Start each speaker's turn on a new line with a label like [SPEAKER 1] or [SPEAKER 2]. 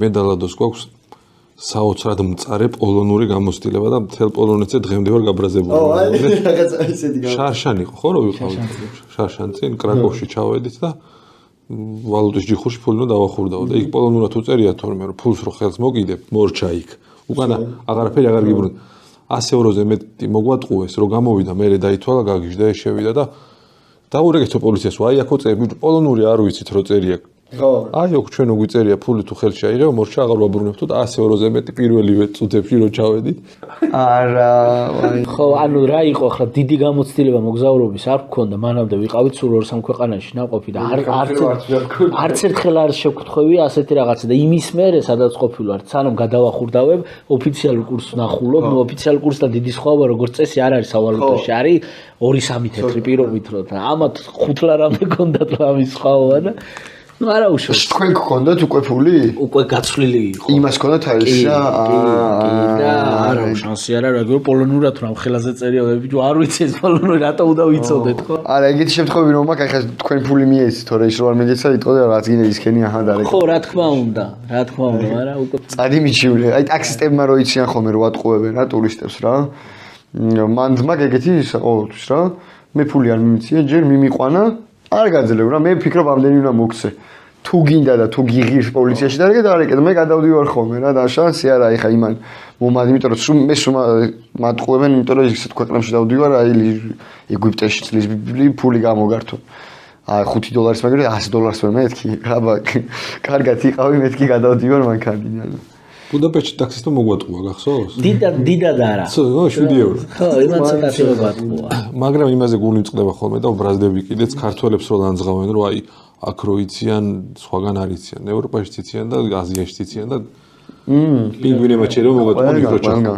[SPEAKER 1] მე დალადოს გვაქვს საოცრად მწარე პოლონური გამოცდილება და მთელ პოლონეთზე დღემდე ვარ გაბრაზებული.
[SPEAKER 2] რაღაცა ისეთი გამო.
[SPEAKER 1] შარშან იყო, ხო, რო ვიყავით? შარშან წინ კრაკოვში ჩავედით და ვალუტის ჯიხურში ფული უნდა დავახურდაო და იქ პოლონურად უწერია თორმე რომ ფულს რო ხელს მოგიდებ, მორჩა იქ. უკანა აღარაფერი აღარ გიბრუნდა. 100 ევროზე მეტი მოგვატყუეს, რომ გამოვიდა, მერე დაითვალა, გაგიჟდა, ეს შევიდა და დაურეკეთ პოლიციას, აი აქ წერია, პოლონური არ ვიცით რო წერია.
[SPEAKER 2] ხო.
[SPEAKER 1] აი აქ ჩვენ გვიწერია ფული თუ ხელში აიღო, მორჩა აღარ ვაბრუნებთ და 100 ევროზე მეტი პირველივე წუთებში რო ჩავედით.
[SPEAKER 2] არა, ვაი.
[SPEAKER 3] ხო, ანუ რა იყო ახლა დიდი გამოცდილება მოგზაურობის არ გქონდა, მანამდე ვიყავით სულ 2-3 ქვეყანაში ნაყოფი და არც ერთხელ არ შევკუთხვევი ასეთი რაღაცა და იმის მერე სადაც ყოფილი ვარ, სანამ გადავახურდავებ, ოფიციალურ კურსს ვნახულობ, ნუ ოფიციალურ კურსთან დიდი სხვაობა როგორც წესი არ არის სავალუტოში, არის 2-3 თეთრი პირობით რო და ამათ 5 ლარამდე გქონდათ ამის სხვაობა და ну არა უშუალოდ
[SPEAKER 2] თქვენ გქონდათ უკვე ფული?
[SPEAKER 3] უკვე გაცვლილი იყო.
[SPEAKER 2] იმას გქონდათ არის
[SPEAKER 3] და არა შანსი არა რა გქონდა პოლონურად რომ ხელაზე წერია ბიჭო არ ვიცი ეს პოლონური რატო უნდა ვიცოდეთ ხო?
[SPEAKER 2] არა ეგეთი შემთხვევები რომ მაქვს ახლა თქვენ ფული მიეცით თორე ის რო არ მიგეცა იტყოდა რაც გინდა ისქენი აჰა და
[SPEAKER 3] ხო რა თქმა უნდა მაგრამ უკვე
[SPEAKER 2] წადი მიჩივლე აი ტაქსისტებმა რო იციან ხოლმე რო ატყუებენ რა ტურისტებს რა მანდ მაგ ეგეთი ყოველთვის რა მე ფული არ მიმიცია ჯერ მიმიყვანა არ გაძლევ რა მე ვფიქრობ ამდენი უნდა მოგცე თუ გინდა და თუ გიღირს პოლიციაში და არეკეთ მე გადავდივარ ხოლმე რა და შანსი არა ეხა იმან მომად იმიტომ რომ მე მატყუებენ იმიტომ რომ ისეთ ქვეყნებში დავდივარ აი ეგვიპტეში წლისბილი ფული გამოგართო აი $5 მაგრამ $100 ვერ მეთქი აბა კარგად იყავი მეთქი გადავდივარ მანქანიდან
[SPEAKER 1] ბუდაპეშტში ტაქსისტო მოგვატყუა გახსოვს?
[SPEAKER 3] დიდად არა.
[SPEAKER 1] 7 ევრო.
[SPEAKER 3] ხო, იმან ცოტათი მოგვატყუა.
[SPEAKER 1] მაგრამ იმაზე გული მწყდება ხოლმე და ბრაზდები კიდეც ქართველებს რო ლანძღავენ, რომ აი აქ რო იციან, სხვაგან არ იციან, ევროპაში იციან და აზიაში იციან და პინგვინებად შეიძლება მოგვატყუა მიკროჩხა.